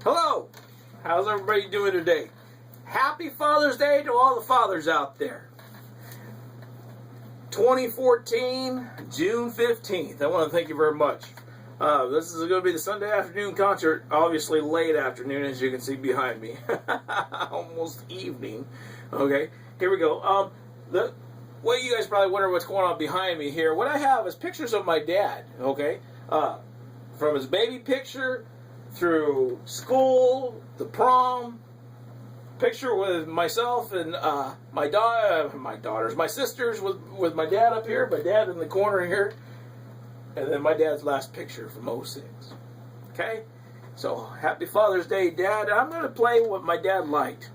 Hello! How's everybody doing today? Happy Father's Day to all the fathers out there. 2014, June 15th. I want to thank you very much. This is going to be the Sunday afternoon concert, obviously late afternoon as you can see behind me. Almost evening. Okay, here we go. Well, you guys probably wonder what's going on behind me here. What I have is pictures of my dad, okay? From his baby picture, through school, the prom, picture with myself and my sisters with my dad up here, my dad in the corner here, and then my dad's last picture from '06. Okay? So, happy Father's Day, Dad. I'm going to play what my dad liked.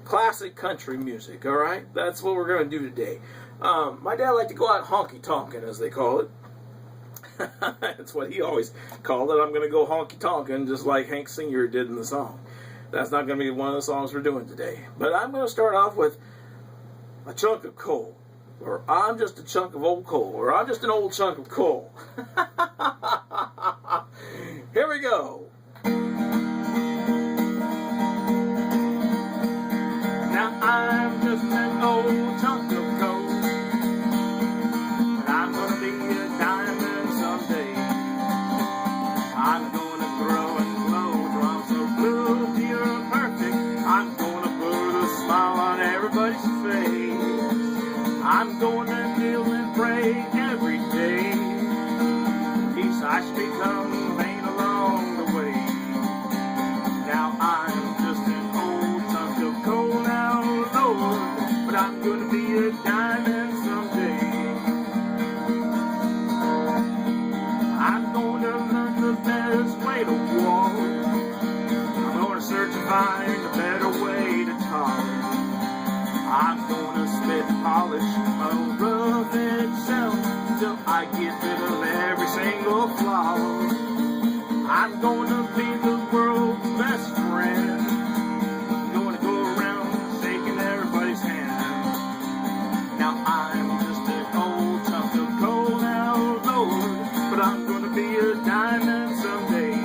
Classic country music, alright? That's what we're going to do today. My dad liked to go out honky-tonkin', as they call it. That's what he always called it. I'm going to go honky-tonkin', just like Hank Senior did in the song. That's not going to be one of the songs we're doing today. But I'm going to start off with a chunk of coal. Or I'm just a chunk of old coal. Or I'm just an old chunk of coal. Here we go. Now I'm just an old chunk of coal. But I'm going to be a diamond someday. I'm going to grow and glow till I'm so blue, pure and perfect. I'm going to put a smile on everybody's face. I'm going to kneel and pray every day. Peace I should become vain along the way. Now I'm just an old chunk of coal now, Lord, but I'm going to be a diamond someday. I'm going to learn the best way to walk. I'm going to search and find a better way to talk. I'm going to spit and polish my old rough edge self till I get rid of every single flaw. I'm going to be the world's best friend. I'm going to go around shaking everybody's hand. Now I'm just an old chunk of coal now, Lord, but I'm going to be a diamond someday.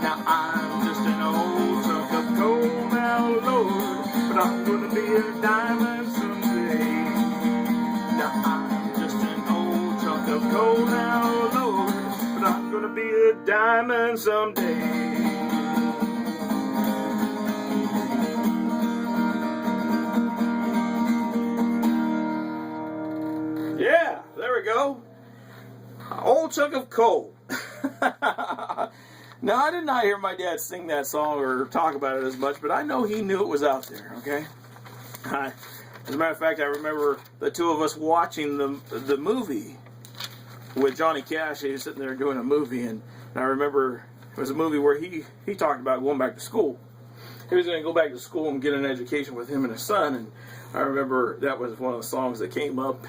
Now I'm just an old chunk of coal now, Lord, but I'm going to be a diamond someday. Now I'm just an old chunk of coal now, Lord, but I'm going to be a diamond someday. Yeah, there we go. Old chunk of coal. Now, I did not hear my dad sing that song or talk about it as much, but I know he knew it was out there, okay? As a matter of fact, I remember the two of us watching the movie with Johnny Cash. He was sitting there doing a movie, and I remember it was a movie where he talked about going back to school. He was going to go back to school and get an education with him and his son, and I remember that was one of the songs that came up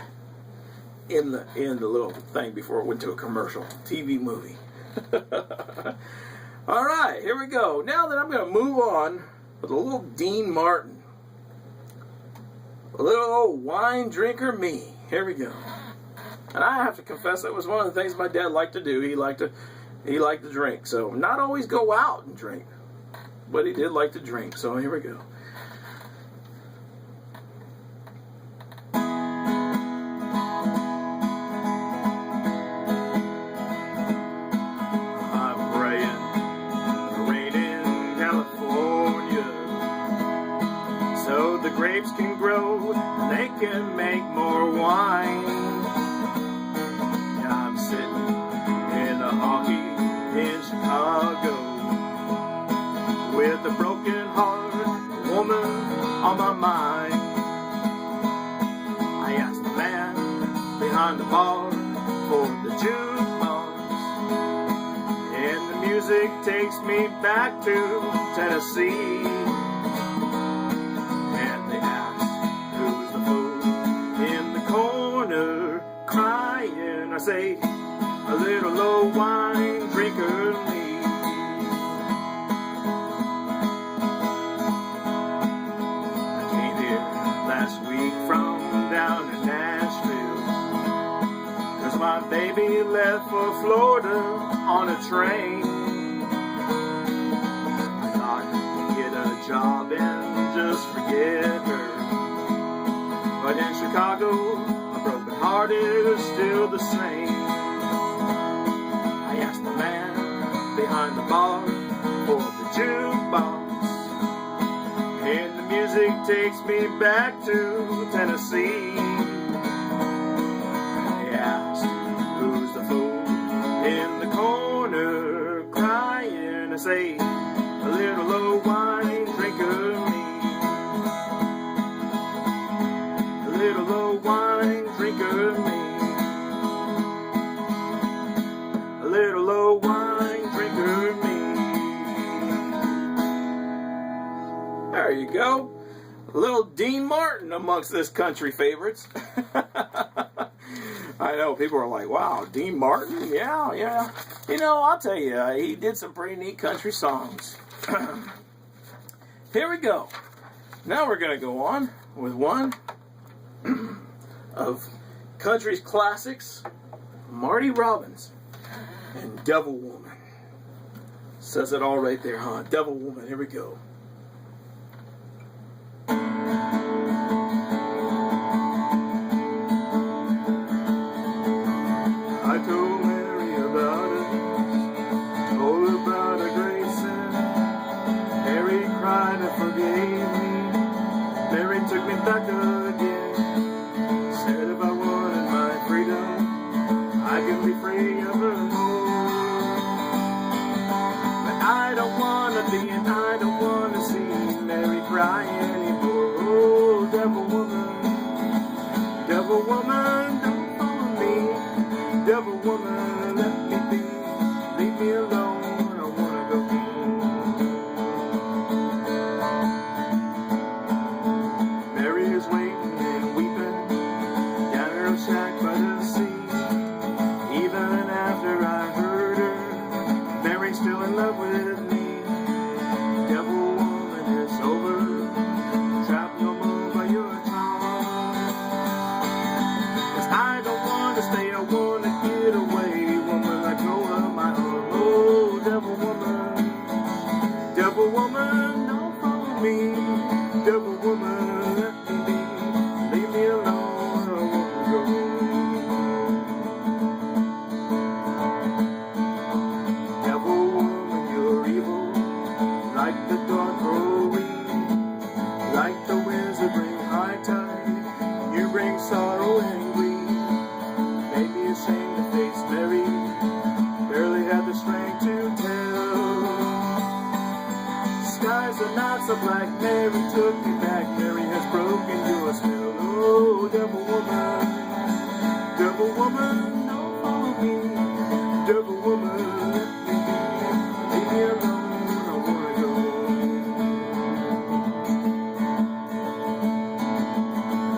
in the little thing before it went to a commercial TV movie. All right, here we go. Now that I'm going to move on with a little Dean Martin, a little old wine drinker me. Here we go. And I have to confess, that was one of the things my dad liked to do. He liked to drink. So not always go out and drink, but he did like to drink. So here we go. So the grapes can grow, they can make more wine. I'm sitting in a honky in Chicago with a broken heart, a woman on my mind. I asked the man behind the bar for the jukebox, and the music takes me back to Tennessee. Crying, I say, a little old wine drinker me. I came here last week from down in Nashville, 'cause my baby left for Florida on a train. job and just forget her. But in Chicago, my broken heart is still the same. I asked the man behind the bar for the jukebox, and the music takes me back to Tennessee. I asked, who's the fool in the corner crying? I say, a little old wine drinker me. A little old wine drinker me. A little old wine drinker me. There you go. A little Dean Martin amongst this country favorites. I know, people are like, wow, Dean Martin? Yeah. You know, I'll tell you, he did some pretty neat country songs. Here we go. Now we're going to go on with one of country's classics, Marty Robbins and Devil Woman. Says it all right there, huh? Devil Woman, here we go. I told Mary about it, told her about a great sin. Mary cried and forgave me. Mary took me back again. Said if I wanted my freedom, I could be free of her hold. But I don't want to be and I don't want to see Mary cry anymore. Oh, devil woman, don't follow me. Devil woman, let me be. Leave me alone, I wanna go home. Mary is waiting and weeping down her shack by the sea. Even after I heard her, Mary's still in love with me. Devil woman, it's over. Trapped no more by your charm. 'Cause I don't want to stay, I want to get away. Woman, let go of my arm. Oh, devil woman, don't follow me. Devil woman, let me be. Leave me alone, I won't go. Devil woman, you're evil, like the dark growing, like the winds that bring high tide. You bring sorrow and grief. Made me ashamed to face Mary. Barely had the strength to tell. Skies are not so black. Mary took me back. Mary has broken your spell. Oh, devil woman, don't follow me. Devil woman, let me be. Leave me alone, I wanna go.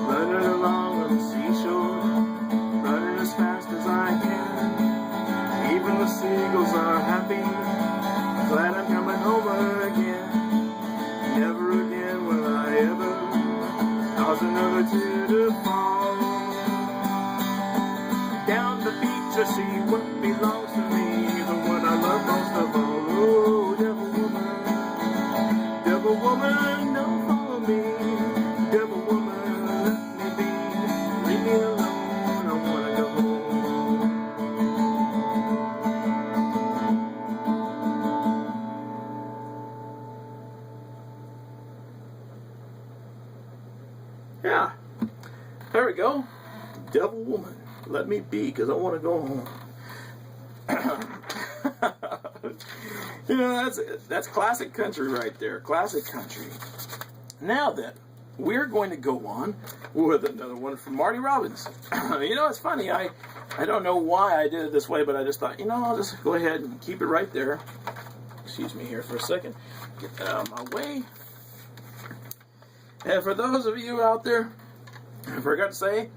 Running along on the seashore, running as fast as I can. Even the seagulls are happy, glad I'm coming home again. Never again will I ever cause another tear to fall. Down the beach I see what belongs to me, the one I love most of all. Oh, devil woman, don't follow me. Devil woman, let me be. Leave me alone, I wanna go home. Yeah, there we go. Devil woman, let me be, because I want to go home. You know, that's classic country right there. Classic country. Now then, we're going to go on with another one from Marty Robbins. You know, it's funny. I don't know why I did it this way, but I just thought, you know, I'll just go ahead and keep it right there. Excuse me here for a second. Get that out of my way. And for those of you out there, I forgot to say,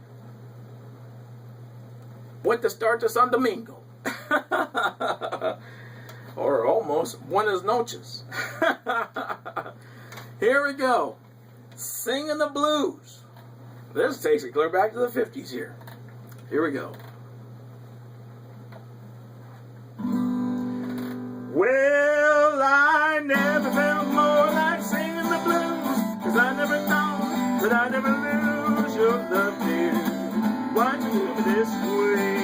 went to start to San Domingo. Or almost Buenas noches. Here we go. Singing the blues. This takes it clear back to the 50s here. Here we go. Well, I never felt more like singing the that I never lose your love, dear. Why do you do me this way?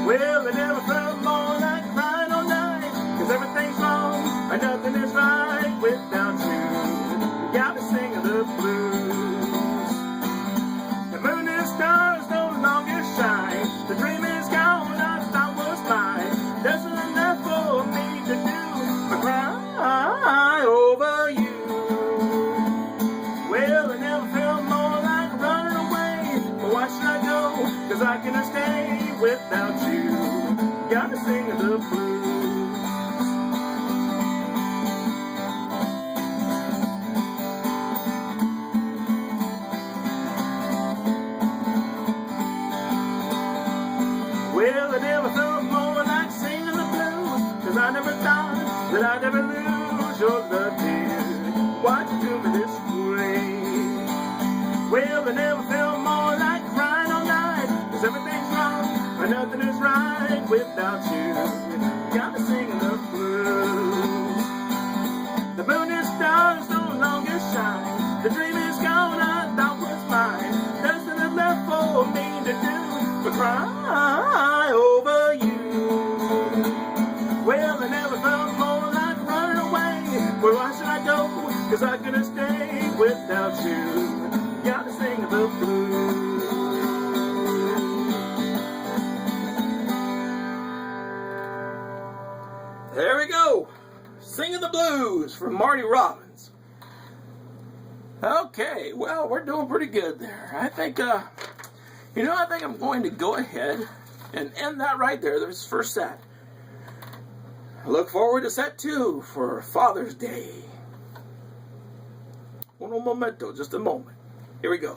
Well, I never felt more like crying all night, 'cause everything's wrong and nothing is right without you. You got me singing the blues. The moon and stars no longer shine. The dream is gone, I thought was mine. There's enough for me to do but cry over you. Well, I never felt more like running away. But why should I go? 'Cause I cannot stay without you. Got me singing the blues. Well, I never felt more like singing the blues, 'cause I never thought that I'd ever lose your love, dear. Why'd you do me this way? Well, I never felt more like crying all night, 'cause everything's wrong and nothing is right without you. Got me singing the blues. The moon and stars no longer shine. The dream is gone, I thought was mine. There's nothing left for me to do but cry over you. Well, I never felt more like running away. Well, why should I go? 'Cause I couldn't stay without you. Got to sing the blues. There we go. Singing the blues from Marty Robbins. Okay, well, we're doing pretty good there. I think, I think I'm going to go ahead and end that right there. There's the first set. I look forward to set 2 for Father's Day. Un momento, just a moment. Here we go.